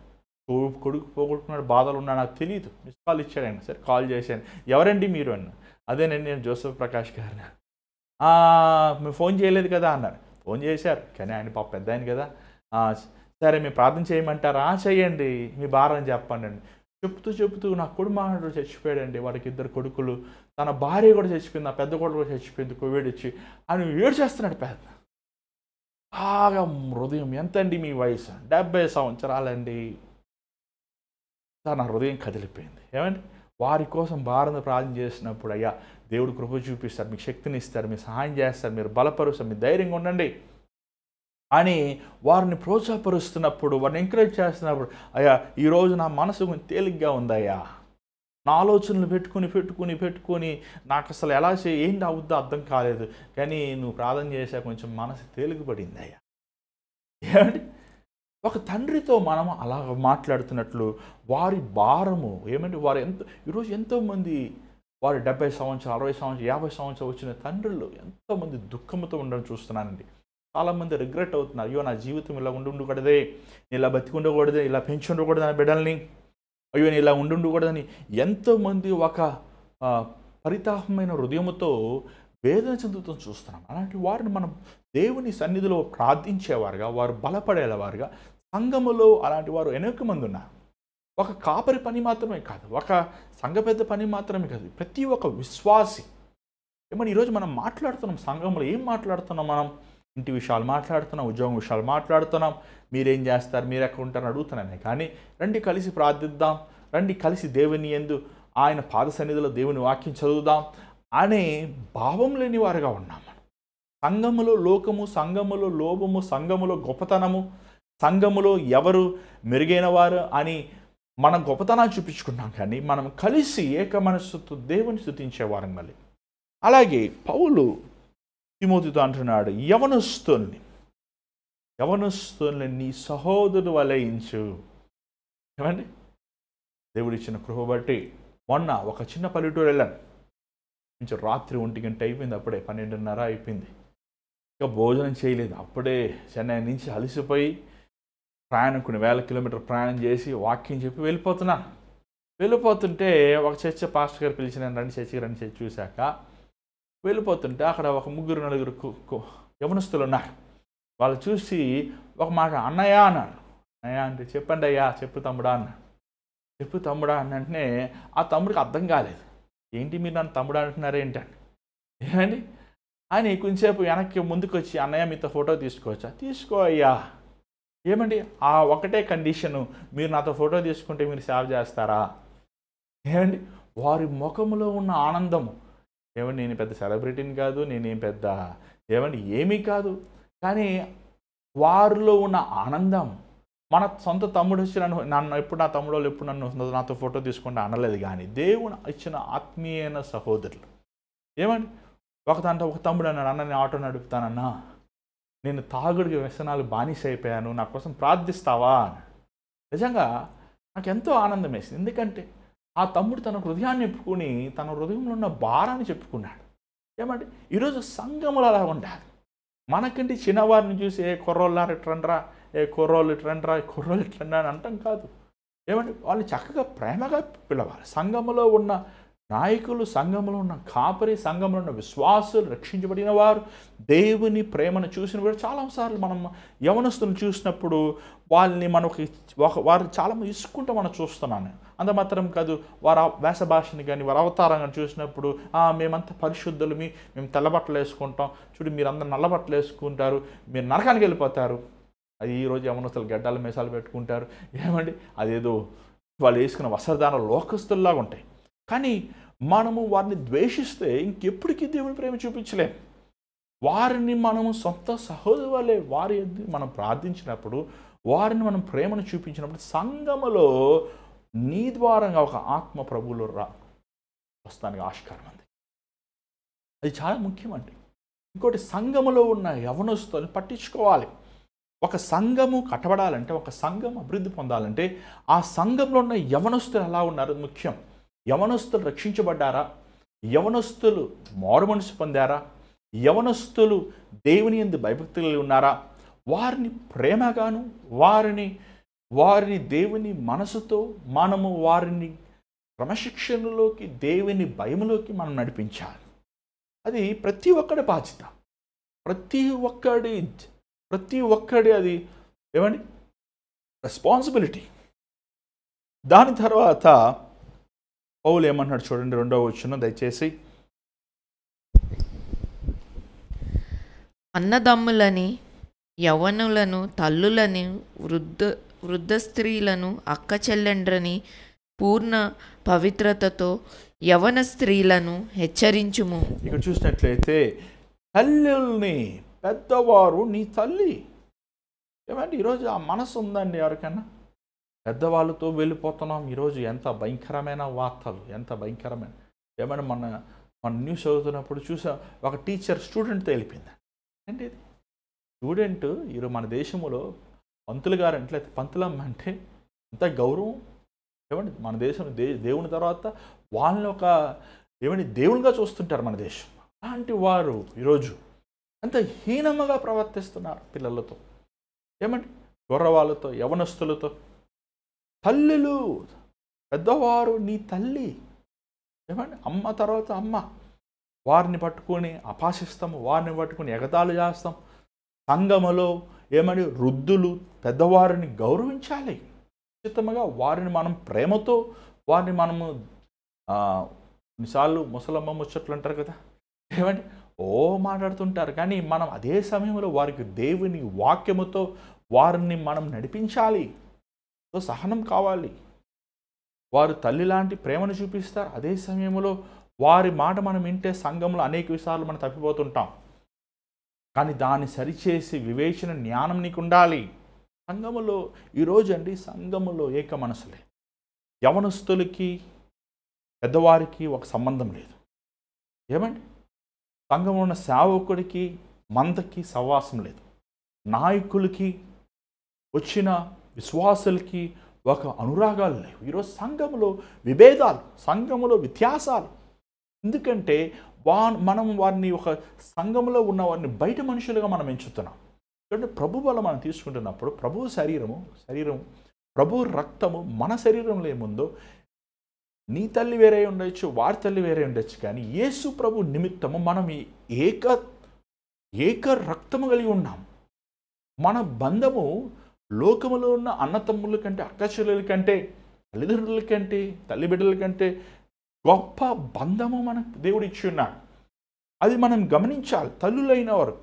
కొడుకు పోగొట్టుకున్నాడు, బాధలో ఉన్నాడు, నాకు తెలియదు, మిస్ కాల్ ఇచ్చాడు. సరే కాల్ చేశాను, ఎవరండి మీరు అన్న. అదేనండి నేను జోసెఫ్ ప్రకాష్ గారిని. మీరు ఫోన్ చేయలేదు కదా అన్నారు. ఫోన్ చేశారు కానీ ఆయన పాప పెద్ద ఆయన కదా. సరే మీరు ప్రార్థన చేయమంటారా? చేయండి, మీ భారం చెప్పండి అండి. చెప్తూ నా కొడుకు చచ్చిపోయాడండి, వాడికి 2 కొడుకులు, తన భార్య కూడా చచ్చిపోయింది, నా పెద్ద కొడుకు కూడా చచ్చిపోయింది కోవిడ్ వచ్చి అని ఏడ్చేస్తున్నాడు పెద్ద. బాగా హృదయం. ఎంతండి మీ వయసు? 70 సంవత్సరాలండి. నా హృదయం కదిలిపోయింది. ఏమండి, వారి కోసం భారత ప్రార్థన చేసినప్పుడు అయ్యా దేవుడు కృప చూపిస్తారు, మీకు శక్తిని ఇస్తారు, మీరు సహాయం చేస్తారు, మీరు బలపరుస్తారు, మీరు ధైర్యంగా ఉండండి అని వారిని ప్రోత్సాహపరుస్తున్నప్పుడు, వారిని ఎంకరేజ్ చేస్తున్నప్పుడు, అయ్యా ఈరోజు నా మనసు కొంచెం తేలిగ్గా ఉందయ్యా, నా ఆలోచనలు పెట్టుకుని నాకు అసలు ఎలా ఏంటి అవుద్దో అర్థం కాలేదు, కానీ నువ్వు ప్రార్థన చేసా కొంచెం మనసు తేలికపడింది అయ్యా. ఏమండి, ఒక తండ్రితో మనం అలా మాట్లాడుతున్నట్లు వారి భారము ఏమంటే వారు ఈరోజు ఎంతోమంది వారు 70 సంవత్సరాలు, 60 సంవత్సరాలు, 50 సంవత్సరాలు వచ్చిన తండ్రులు ఎంతోమంది దుఃఖంతో ఉండడం చూస్తున్నానండి. చాలామంది రిగ్రెట్ అవుతున్నారు, అయ్యో నా జీవితం ఇలా ఉండకూడదే, నేను ఇలా బతికి ఉండకూడదే, ఇలా పెంచి ఉండకూడదు నా బిడ్డల్ని, అయ్యో నేను ఇలా ఉండకూడదని ఎంతోమంది ఒక పరితాపమైన హృదయంతో వేదన చెందుతూ చూస్తున్నాం. అలాంటి వారిని మనం దేవుని సన్నిధిలో ప్రార్థించేవారుగా, వారు బలపడేవారుగా సంఘములో అలాంటి వారు అనేక మంది ఉన్నారు. ఒక కాపరి పని మాత్రమే కాదు, ఒక సంఘ పెద్ద పని మాత్రమే కాదు, ప్రతి ఒక్క విశ్వాసి. ఏమన్నా ఈరోజు మనం మాట్లాడుతున్నాం, సంఘంలో ఏం మాట్లాడుతున్నాం? మనం ఇంటి విషయాలు మాట్లాడుతున్నాం, ఉద్యోగం విషయాలు మాట్లాడుతున్నాం, మీరేం చేస్తారు, మీరు ఎక్కడ ఉంటారని అడుగుతున్నానే. కానీ రండి కలిసి ప్రార్థిద్దాం, రండి కలిసి దేవుని యందు ఆయన పాద సన్నిధిలో దేవుని వాక్యం చదువుదాం అనే భావం లేని వారుగా ఉన్నాం. సంఘములో లోకము, సంఘములో లోభము, సంఘములో గొప్పతనము, సంఘములో ఎవరు మెరుగైన వారు అని మనం గొప్పతనాన్ని చూపించుకున్నాం. కానీ మనం కలిసి ఏక మనస్సుతో దేవుని స్తుతించేవారం. మళ్ళీ అలాగే పౌలు తిమోతితో అంటున్నాడు, యవనస్తుల్ని నీ సహోదరుడు వలయించు. ఏమండి, దేవుడిచ్చిన కృప బట్టి మొన్న ఒక చిన్న పల్లెటూరు వెళ్ళాను. కొంచెం రాత్రి 1 గంట అయిపోయింది, అప్పుడే 12:30 అయిపోయింది. ఇంకా భోజనం చేయలేదు, అప్పుడే చెన్నై నుంచి అలసిపోయి ప్రయాణం కొన్ని వేల కిలోమీటర్ ప్రయాణం చేసి వాక్యం చెప్పి వెళ్ళిపోతుంటే ఒక చర్చ పాస్టర్ గారు పిలిచి నేను రండి చర్చి చూశాక వెళ్ళిపోతుంటే అక్కడ ఒక 3-4 యవనస్తులు ఉన్నారు. వాళ్ళు చూసి ఒక మాట అన్నయ్య అన్నాడు. అన్నయ్య అంటే చెప్పండి అయ్యా, చెప్పు తమ్ముడా అన్న వెంటనే ఆ తమ్ముడికి అర్థం కాలేదు, ఏంటి మీరు నన్ను తమ్ముడు అంటున్నారు ఏంటండి, ఏమండి అని కొంచెంసేపు వెనక్కి ముందుకు వచ్చి అన్నయ్య మీతో ఫోటో తీసుకోవచ్చా? తీసుకో అయ్యా. ఏమండి, ఆ ఒకటే కండిషను, మీరు నాతో ఫోటో తీసుకుంటే మీరు సేవ చేస్తారా? ఏమండి, వారి ముఖంలో ఉన్న ఆనందము. ఏమండి, నేను పెద్ద సెలబ్రిటీని కాదు, నేనేం పెద్ద ఏమీ కాదు, కానీ వారిలో ఉన్న ఆనందం. మన సొంత తమ్ముడు వచ్చి నన్ను ఎప్పుడు నా తమ్ముడు వాళ్ళు ఎప్పుడు నన్ను నాతో ఫోటో తీసుకుంటే అనలేదు. కానీ దేవుని ఇచ్చిన ఆత్మీయమైన సహోదరులు. ఏమండి, ఒక తమ్ముడు అన్నాడు, అన్న నేను ఆటో నడుపుతానన్నా, నేను తాగుడికి వ్యసనాలు బానిస అయిపోయాను, నా కోసం ప్రార్థిస్తావా? నిజంగా నాకు ఎంతో ఆనందం వేసింది. ఎందుకంటే ఆ తమ్ముడు తన హృదయాన్ని చెప్పుకుని తన హృదయంలో ఉన్న భారాన్ని చెప్పుకున్నాడు. ఏమంటే ఈరోజు సంఘములు అలా ఉండాలి. మనకంటే చిన్నవారిని చూసి ఏ కుర్రోళ్ళారు ఇట్రండ్రా, ఏ కుర్రోళ్ళు ఇట్రండ్రా అని అంటాం కాదు. ఏమంటే వాళ్ళు చక్కగా ప్రేమగా పిలవాలి. సంఘములో ఉన్న నాయకులు, సంఘంలో ఉన్న కాపరి, సంఘంలో ఉన్న విశ్వాసులు, రక్షించబడిన వారు దేవుని ప్రేమను చూసిన కూడా చాలాసార్లు మనం యవనస్తులను చూసినప్పుడు వాళ్ళని వారు చాలామంది ఇసుకుంటూ మనం చూస్తున్నాను. అంత మాత్రం కాదు, వారి వేష భాషని కానీ వారి అవతారాన్ని చూసినప్పుడు మేమంతా పరిశుద్ధులు, మేము తెల్లబట్టలు వేసుకుంటాం, చూడు మీరందరూ నల్లబట్టలు వేసుకుంటారు, మీరు నరకానికి వెళ్ళిపోతారు. అది ఈరోజు యవనస్తులు గడ్డాలు మేసాలు పెట్టుకుంటారు. ఏమండి, అదేదో వాళ్ళు వేసుకున్న వస్త్రధారణలు లోకస్తుల్లాగా ఉంటాయి. కానీ మనము వారిని ద్వేషిస్తే ఇంకెప్పటికీ దేవుని ప్రేమ చూపించలేం. వారిని మనము సొంత సహోదరు వలె మనం ప్రార్థించినప్పుడు, వారిని మనం ప్రేమను చూపించినప్పుడు సంఘములో నీ ద్వారంగా ఒక ఆత్మ ప్రభువులో వస్తానికి ఆస్కారం ఉంది. అది చాలా ముఖ్యమండి. ఇంకోటి, సంఘములో ఉన్న యవనస్తుల్ని పట్టించుకోవాలి. ఒక సంఘము కట్టబడాలంటే, ఒక సంఘం అభివృద్ధి పొందాలంటే ఆ సంఘంలో ఉన్న యవనస్తులు ఎలా ఉన్నారు ముఖ్యం. యవనస్తులు రక్షించబడ్డారా? యవనస్తులు మారుమనసు పొందారా? యవనస్తులు దేవుని యందు భయభక్తులు ఉన్నారా? వారిని ప్రేమగాను వారిని దేవుని మనసుతో మనము వారిని క్రమశిక్షణలోకి, దేవుని భయములోకి మనం నడిపించాలి. అది ప్రతి ఒక్కడి బాధ్యత. ప్రతి ఒక్కడి అది ఏమండి రెస్పాన్సిబిలిటీ. దాని తర్వాత పౌలు ఏమన్నాడు చూడండి, 2వ వచనం దయచేసి. అన్నదమ్ములని, యవనులను, తల్లులని, వృద్ధ స్త్రీలను, అక్క చెల్లెండ్రని పూర్ణ పవిత్రతతో యవన స్త్రీలను హెచ్చరించుము. ఇక్కడ చూసినట్లయితే తల్లుల్ని, పెద్దవారు నీ తల్లి. ఏమంటే ఈరోజు ఆ మనసు ఉందండి ఎవరికైనా? పెద్దవాళ్ళతో వెళ్ళిపోతున్నాం. ఈరోజు ఎంత భయంకరమైన వార్తలు, ఎంత భయంకరమైన. ఏమైనా మన న్యూస్ చదువుతున్నప్పుడు చూసా, ఒక టీచర్ స్టూడెంట్తో వెళ్ళిపోయింది. అంటే ఇది స్టూడెంట్ ఈరోజు మన దేశంలో పంతులు గారు అంటే, పంతులమ్మ అంటే ఎంత గౌరవం. ఏమండి మన దేశం దేవుని తర్వాత వాళ్ళని ఒక దేవునిగా చూస్తుంటారు మన దేశం. అలాంటి వారు ఈరోజు అంత హీనంగా ప్రవర్తిస్తున్నారు పిల్లలతో, ఏమండి కుర్రవాళ్ళతో, యవనస్తులతో. తల్లులు, పెద్దవారు నీ తల్లి. ఏమండి అమ్మ తర్వాత అమ్మ. వారిని పట్టుకొని అపాసిస్తాము, వారిని పట్టుకొని ఎగతాళి చేస్తాం. సంఘములో ఏమని వృద్ధులు, పెద్దవారిని గౌరవించాలి. ఖచ్చితంగా వారిని మనం ప్రేమతో, వారిని మనము కొన్నిసార్లు ముసలమ్మ ముచ్చట్లు అంటారు కదా, ఏమండి మాట్లాడుతుంటారు. కానీ మనం అదే సమయంలో వారికి దేవుని వాక్యముతో వారిని మనం నడిపించాలి. సహనం కావాలి. వారు తల్లి లాంటి ప్రేమను చూపిస్తారు. అదే సమయంలో వారి మాట మనం వింటే సంఘంలో అనేక విషయాలు మనం తప్పిపోతుంటాం. కానీ దాన్ని సరిచేసి వివేచన, జ్ఞానం నీకు ఉండాలి. సంఘములో ఈరోజు అండి, సంఘములో ఏక మనసులే. యవనస్తులకి పెద్దవారికి ఒక సంబంధం లేదు. ఏమండి సంఘంలో ఉన్న సేవకుడికి మందకి సహవాసం లేదు. నాయకులకి వచ్చిన విశ్వాసులకి ఒక అనురాగాలు లేవు. ఈరోజు సంఘములో విభేదాలు, సంఘములో వ్యత్యాసాలు. ఎందుకంటే మనం వారిని ఒక సంఘంలో ఉన్న వారిని బయట మనుషులుగా మనం ఎంచుతున్నాం. ఎందుకంటే ప్రభు వల్ల మనం తీసుకుంటున్నప్పుడు ప్రభు శరీరం ప్రభు రక్తము మన శరీరంలో ఏముందో, నీ తల్లి వేరే ఉండొచ్చు, వారి తల్లి వేరే ఉండొచ్చు, కానీ యేసు ప్రభు నిమిత్తము మనం ఏక రక్తము కలిగి ఉన్నాం. మన బంధము లోకములో ఉన్న అన్నతమ్ముల కంటే, అక్క చెల్లెల కంటే, తల్లిదండ్రుల కంటే, తల్లి బిడ్డల కంటే గొప్ప బంధము మనకు దేవుడు ఇచ్చి ఉన్నాడు. అది మనం గమనించాలి. తల్లులైన వారు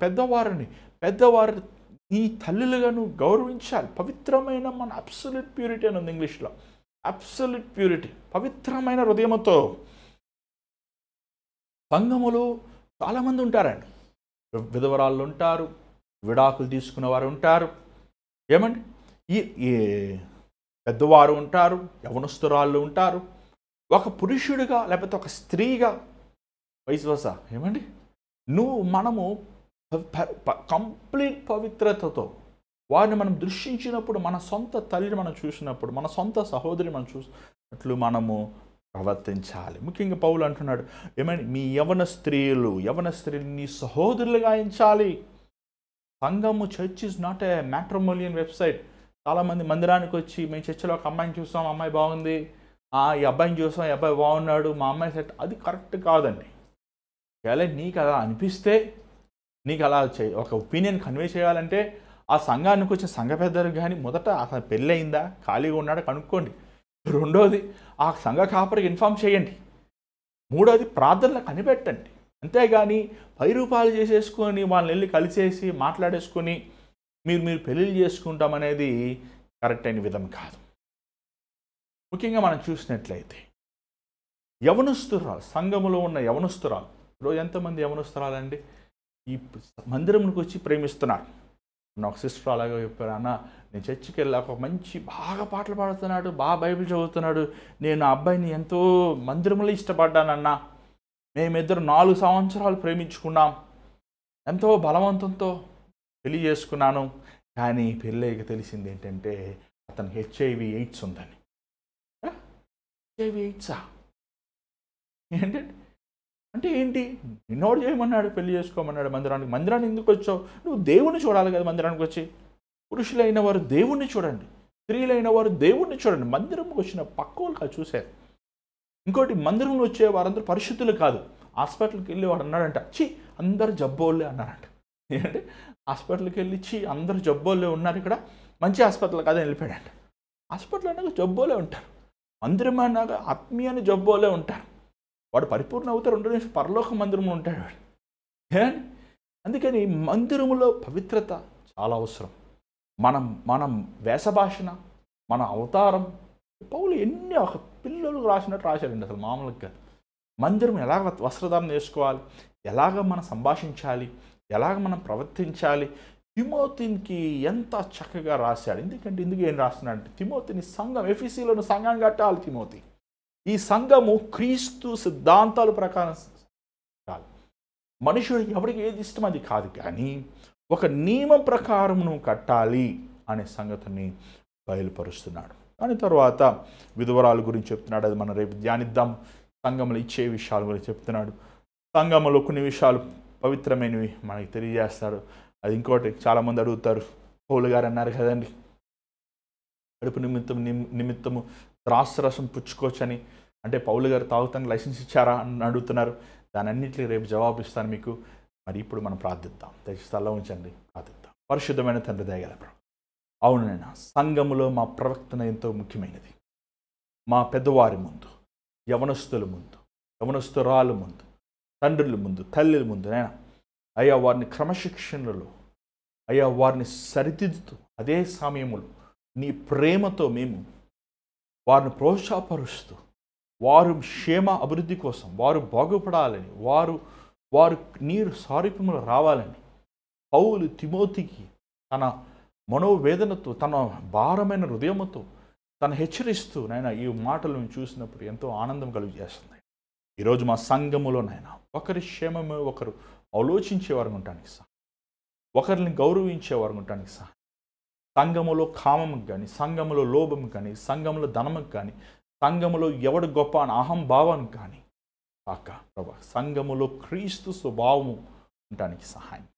పెద్దవారు ఈ తల్లులుగాను గౌరవించాలి. పవిత్రమైన మన అబ్సల్యూట్ ప్యూరిటీ అని ఉంది ఇంగ్లీష్లో. అబ్సల్యూట్ ప్యూరిటీ, పవిత్రమైన హృదయముతో. సంఘములో చాలామంది ఉంటారండి. విధవరాళ్ళు ఉంటారు, విడాకులు తీసుకున్న వారు ఉంటారు, ఏమండి ఈ పెద్దవారు ఉంటారు, యవనస్తురాళ్ళు ఉంటారు. ఒక పురుషుడిగా లేకపోతే ఒక స్త్రీగా వైస్ వర్సా, ఏమండి మనము కంప్లీట్ పవిత్రతతో వారిని మనం దృష్టించినప్పుడు, మన సొంత తల్లిని మనం చూసినప్పుడు, మన సొంత సహోదరిని మనం చూసినట్లు మనము ప్రవర్తించాలి. ముఖ్యంగా పౌలు అంటున్నాడు, ఏమండి మీ యవన స్త్రీని సహోదరులుగా ఎంచాలి. సంఘము church is not a matrimonial website. చాలామంది మందిరానికి వచ్చి మేము చర్చిలో ఒక అమ్మాయిని చూసాం, అమ్మాయి బాగుంది, ఈ అబ్బాయిని చూసాం, ఈ అబ్బాయి బాగున్నాడు, మా అమ్మాయి సెట్. అది కరెక్ట్ కాదండి. ఒకవేళ నీకు అలా అనిపిస్తే, నీకు అలా ఒక ఒపీనియన్ కన్వే చేయాలంటే ఆ సంఘానికి వచ్చిన సంఘ పెద్దలు కానీ మొదట అసలు పెళ్ళి అయిందా, ఖాళీగా ఉన్నాడా కనుక్కోండి. రెండోది ఆ సంఘ కాపరికి ఇన్ఫామ్ చేయండి. మూడోది ప్రార్థనలు కనిపెట్టండి. అంతేగాని 10 రూపాయలు చేసేసుకొని వాళ్ళని వెళ్ళి కలిసేసి మాట్లాడేసుకొని మీరు పెళ్ళిళ్ళు చేసుకుంటామనేది కరెక్ట్ అయిన విధం కాదు. ముఖ్యంగా మనం చూసినట్లయితే యవనస్తురాలు, సంఘములో ఉన్న యవనస్తురాలు. ఈరోజు ఎంతమంది యవనస్తురాలండి ఈ మందిరంకి వచ్చి ప్రేమిస్తున్నారు. ఒక సిస్టర్ అలాగే చెప్పారు, అన్న నేను చర్చికి వెళ్ళాక ఒక మంచి బాగా పాటలు పాడుతున్నాడు, బాగా బైబిల్ చదువుతున్నాడు, నేను ఆ అబ్బాయిని ఎంతో మందిరంలో ఇష్టపడ్డానన్నా, మేమిద్దరు 4 సంవత్సరాలు ప్రేమించుకున్నాం, ఎంతో బలవంతంతో పెళ్లి చేసుకున్నాను, కానీ పెళ్ళయ్యక తెలిసింది ఏంటంటే అతను HIV/AIDS ఉందని. HIV/AIDS ఏంటంటే అంటే ఏంటి? నిన్నోడు చేయమన్నాడు, పెళ్లి చేసుకోమన్నాడు, మందిరాన్ని ఎందుకు వచ్చావు? నువ్వు దేవుణ్ణి చూడాలి కదా మందిరానికి వచ్చి. పురుషులైన వారు దేవుణ్ణి చూడండి, స్త్రీలైన వారు దేవుణ్ణి చూడండి. మందిరంకి వచ్చిన పక్కోళ్ళు కాదు చూశారు. ఇంకోటి, మందిరంలో వచ్చే వారందరూ పరిశుద్ధులు కాదు. హాస్పిటల్కి వెళ్ళి వాడు అన్నాడంట, అందరు జబ్బోళ్ళే అన్నారంట. ఏంటంటే హాస్పిటల్కి వెళ్ళి అందరు జబ్బోళ్ళే ఉన్నారు, ఇక్కడ మంచి హాస్పిటల్ కాదని వెళ్ళిపోయాడంట. హాస్పిటల్ అన్నాక జబ్బోలే ఉంటారు, మందిరం అన్నాక ఆత్మీయాన్ని జబ్బోలే ఉంటారు. వాడు పరిపూర్ణ అవుతారు, 2 నిమిషం పరలోక మందిరంలో ఉంటాడు వాడు. అందుకని మందిరంలో పవిత్రత చాలా అవసరం. మనం వేషభాషణ, మన అవతారం, పౌలు ఎన్ని ఒక పిల్లలు రాసినట్టు రాశారండి, అసలు మామూలుగా కాదు. మందిరం ఎలాగ వస్త్రధారణ చేసుకోవాలి, ఎలాగ మనం సంభాషించాలి, ఎలాగ మనం ప్రవర్తించాలి, తిమోతికి ఎంత చక్కగా రాశాడు. ఎందుకు ఏం రాస్తున్నాడంటే, తిమోతిని సంఘం, ఎఫెసీలోని సంఘం కట్టాలి. తిమోతి, ఈ సంఘము క్రీస్తు సిద్ధాంతాల ప్రకారం కాదు. మనుషుడు ఎవరికి ఏది ఇష్టం అది కాదు, కానీ ఒక నియమం ప్రకారం నువ్వు కట్టాలి అనే సంగతిని బయలుపరుస్తున్నాడు. దాని తర్వాత విధవరాల గురించి చెప్తున్నాడు, అది మనం రేపు ధ్యానిద్దాం. సంఘంలో ఇచ్చే విషయాల గురించి చెప్తున్నాడు. సంఘంలో కొన్ని విషయాలు పవిత్రమైనవి మనకి తెలియజేస్తాడు. అది ఇంకోటి, చాలామంది అడుగుతారు, పౌలు గారు అన్నారు కదండి, కడుపు నిమిత్తము ద్రాక్షరసం పుచ్చుకోవచ్చని, అంటే పౌలు గారు తాగుతానికి లైసెన్స్ ఇచ్చారా అని అడుగుతున్నారు. దాని అన్నింటినీ రేపు జవాబు ఇస్తాను మీకు. మరి ఇప్పుడు మనం ప్రార్థిద్దాం, దయచేసి తల ఉంచండి, ప్రార్థిద్దాం. పరిశుద్ధమైన తండ్రి దయగల ప్రభు, అవునైనా సంఘములో మా ప్రవర్తన ఎంతో ముఖ్యమైనది. మా పెద్దవారి ముందు, యవనస్తుల ముందు, యవనస్తురాల ముందు, తండ్రుల ముందు, తల్లుల ముందు నైనా అయ్యా వారిని క్రమశిక్షణలో, అయ్యా వారిని సరిదిద్దుతూ, అదే సమయంలో నీ ప్రేమతో మేము వారిని ప్రోత్సాహపరుస్తూ, వారు క్షేమ అభివృద్ధి కోసం, వారు బాగుపడాలని, వారు నీరు సారూప్యములు రావాలని పౌలు తిమోతికి తన మనోవేదనతో, తన భారమైన హృదయముతో తను హెచ్చరిస్తూ నాయన ఈ మాటలను చూసినప్పుడు ఎంతో ఆనందం కలుగజేస్తుంది. ఈరోజు మా సంఘములోనైనా ఒకరి క్షేమమే ఒకరు ఆలోచించేవారు ఉండటానికి సహా, ఒకరిని గౌరవించేవారు ఉండటానికి సహా, సంఘములో కామముకు కానీ, సంఘములో లోభము కానీ, సంఘములో ధనముకు కానీ, సంఘములో ఎవడు గొప్ప అని అహంభావానికి కానీ కాక ప్రభా, సంఘములో క్రీస్తు స్వభావము ఉండటానికి సహాయం.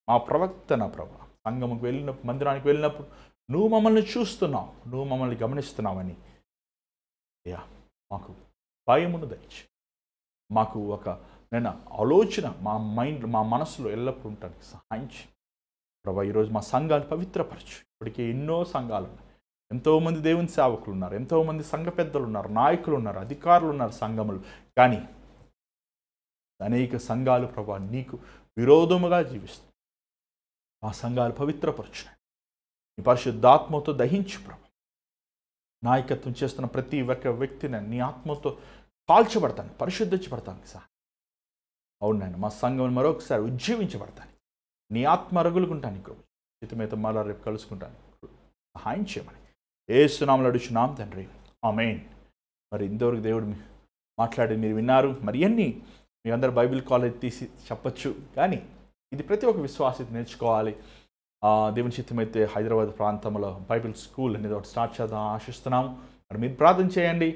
మా ప్రవర్తన ప్రభా, సంఘముకు వెళ్ళినప్పుడు, మందిరానికి వెళ్ళినప్పుడు నువ్వు మమ్మల్ని చూస్తున్నావు, నువ్వు మమ్మల్ని గమనిస్తున్నావని అయ్యా మాకు భయమును దయచి, మాకు ఒక నేను ఆలోచన మా మైండ్, మా మనసులో ఎల్లప్పుడూ ఉండటానికి సహాయించి ప్రభా, ఈరోజు మా సంఘాలు పవిత్రపరచు. ఇప్పటికే ఎన్నో సంఘాలు ఉన్నాయి, ఎంతోమంది దేవుని సేవకులు ఉన్నారు, ఎంతోమంది సంఘ పెద్దలు ఉన్నారు, నాయకులు ఉన్నారు, అధికారులు ఉన్నారు సంఘములు. కానీ అనేక సంఘాలు ప్రభా నీకు విరోధముగా జీవిస్తుంది. మా సంఘాలు పవిత్రపరచు, నీ పరిశుద్ధాత్మతో దహించు ప్రభా. నాయకత్వం చేస్తున్న ప్రతి ఒక్క వ్యక్తిని నీ ఆత్మతో కాల్చబడతాను, పరిశుద్ధించబడతాను సార్. అవునండి, మా సంఘం మరొకసారి ఉజ్జీవించబడతాను, నీ ఆత్మ రగులుకుంటాను. ఇక్కడ చిత్తమైతే మళ్ళా రేపు కలుసుకుంటాను, సహాయం చేయమని యేసునామములో అడుగుచున్నాం తండ్రి, ఆమేన్. మరి ఇంతవరకు దేవుడు మాట్లాడి మీరు విన్నారు. మరి అన్నీ మీ అందరూ బైబిల్ కాలేజ్ తీసి చెప్పచ్చు, కానీ ఇది ప్రతి ఒక్క విశ్వాసి నేర్చుకోవాలి. దేవుని చిత్తమైతే హైదరాబాద్ ప్రాంతంలో బైబిల్ స్కూల్ అనేది ఒకటి స్టార్ట్ చేద్దాం ఆశిస్తున్నాము. మరి మీరు ప్రార్థన చేయండి.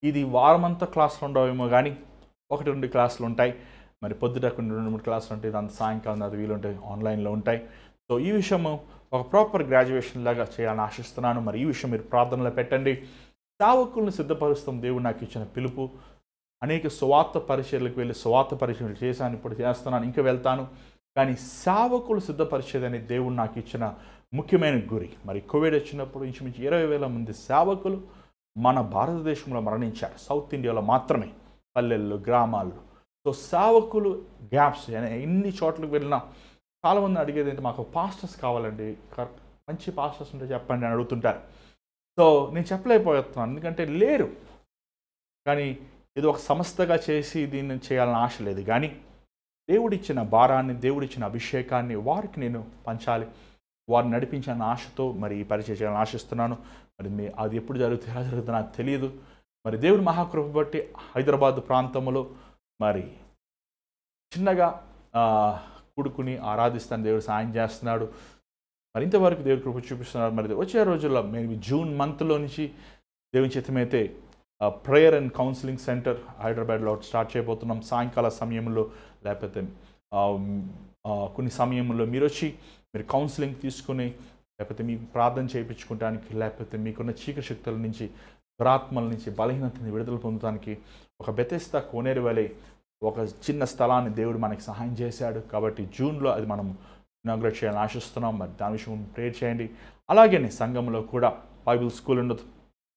ఇది వారమంతా క్లాసులు ఉండవేమో, కానీ 1-2 క్లాసులు ఉంటాయి. మరి పొద్దుట 2-3 క్లాసులు ఉంటాయి, దాని సాయంకాలం అది వీలుంటాయి, ఆన్లైన్లో ఉంటాయి. సో ఈ విషయము ఒక ప్రాపర్ గ్రాడ్యుయేషన్ లాగా చేయాలని ఆశిస్తున్నాను. మరి ఈ విషయం మీరు ప్రార్థనలో పెట్టండి. సేవకులను సిద్ధపరుస్తాం, దేవుడు నాకు ఇచ్చిన పిలుపు. అనేక సువార్త పరిచర్లకు వెళ్ళి సువార్త పరిచర్లు చేశాను, ఇప్పుడు చేస్తున్నాను, ఇంకా వెళ్తాను. కానీ సేవకులు సిద్ధపరిచేదని దేవుడు నాకు ఇచ్చిన ముఖ్యమైన గురి. మరి కోవిడ్ వచ్చినప్పుడు ఇంచుమించు 20,000 మంది సేవకులు మన భారతదేశంలో మరణించారు, సౌత్ ఇండియాలో మాత్రమే, పల్లెల్లో, గ్రామాల్లో. సో సేవకులు గ్యాప్స్ ఎన్ని చోట్లకు వెళ్ళినా చాలామంది అడిగేది ఏంటి, మాకు పాస్టర్స్ కావాలండి, మంచి పాస్టర్స్ ఉంటే చెప్పండి అని అడుగుతుంటారు. సో నేను చెప్పలేకపోతున్నాను, ఎందుకంటే లేరు. కానీ ఇది ఒక సంస్థగా చేసి దీన్ని చేయాలని ఆశ లేదు, కానీ దేవుడిచ్చిన భారాన్ని, దేవుడిచ్చిన అభిషేకాన్ని వారికి నేను పంచాలి, వారిని నడిపించాలని ఆశతో మరి ఈ పరిచయం చేయాలని ఆశిస్తున్నాను. మరి అది ఎప్పుడు జరుగుతుంది, ఎలా జరుగుతుందో నాకు తెలియదు. మరి దేవుడి మహాకృప బట్టి హైదరాబాద్ ప్రాంతంలో మరి చిన్నగా కూడుకుని ఆరాధిస్తాను, దేవుడు సాయం చేస్తున్నాడు. మరి ఇంతవరకు దేవుడి కృప చూపిస్తున్నాడు. మరి వచ్చే రోజుల్లో మేము జూన్ మంత్లో నుంచి దేవుని చిత్తమైతే ప్రేయర్ అండ్ కౌన్సిలింగ్ సెంటర్ హైదరాబాద్లో స్టార్ట్ చేయబోతున్నాం. సాయంకాల సమయంలో లేకపోతే కొన్ని సమయంలో మీరు వచ్చి మీరు కౌన్సిలింగ్ తీసుకుని లేకపోతే మీకు ప్రార్థన చేయించుకోవడానికి లేకపోతే మీకున్న చీకటి శక్తుల నుంచి దురాత్మల నుంచి బలహీనతని విడుదల పొందడానికి ఒక బెతెస్దా కోనేరు వలె ఒక చిన్న స్థలాన్ని దేవుడు మనకి సహాయం చేశాడు. కాబట్టి జూన్లో అది మనం ఇనాగ్రేట్ చేయాలని ఆశిస్తున్నాం. మరి దాని విషయం ప్రేయర్ చేయండి. అలాగే సంఘంలో కూడా బైబిల్ స్కూల్ ఉండదు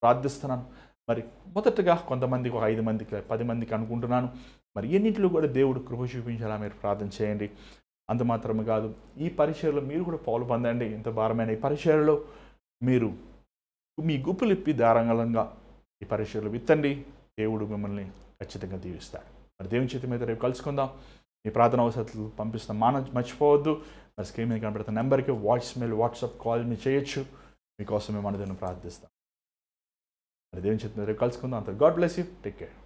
ప్రార్థిస్తున్నాను. మరి మొదటగా కొంతమందికి ఒక 5 మందికి 10 మందికి అనుకుంటున్నాను. మరి ఎన్నింటిలో కూడా దేవుడు కృప చూపించాలా మీరు ప్రార్థన చేయండి. అంత మాత్రమే కాదు, ఈ పరిచయలో మీరు కూడా పాలు పొందండి. ఇంత భారమైన ఈ పరిచయలో మీరు మీ గుప్పులిప్పి ధారాళంగా ఈ పరిచయలు విత్తండి. దేవుడు మిమ్మల్ని ఖచ్చితంగా దీవిస్తాడు. మరి దేవుని చేతి మీద రేపు కలుసుకుందాం. మీ ప్రార్థన అవసరాలు పంపిస్తాం మర్చిపోవద్దు. మరి స్క్రీన్ మీద కనబడుతున్న నెంబర్కి వాట్సాప్ కాల్ మీ చేయొచ్చు. మీకోసం మేము మనదిని ప్రార్థిస్తాం. మరి దేవుని చేతి మీద రేపు కలుసుకుందాం. అంత God bless you. Take care.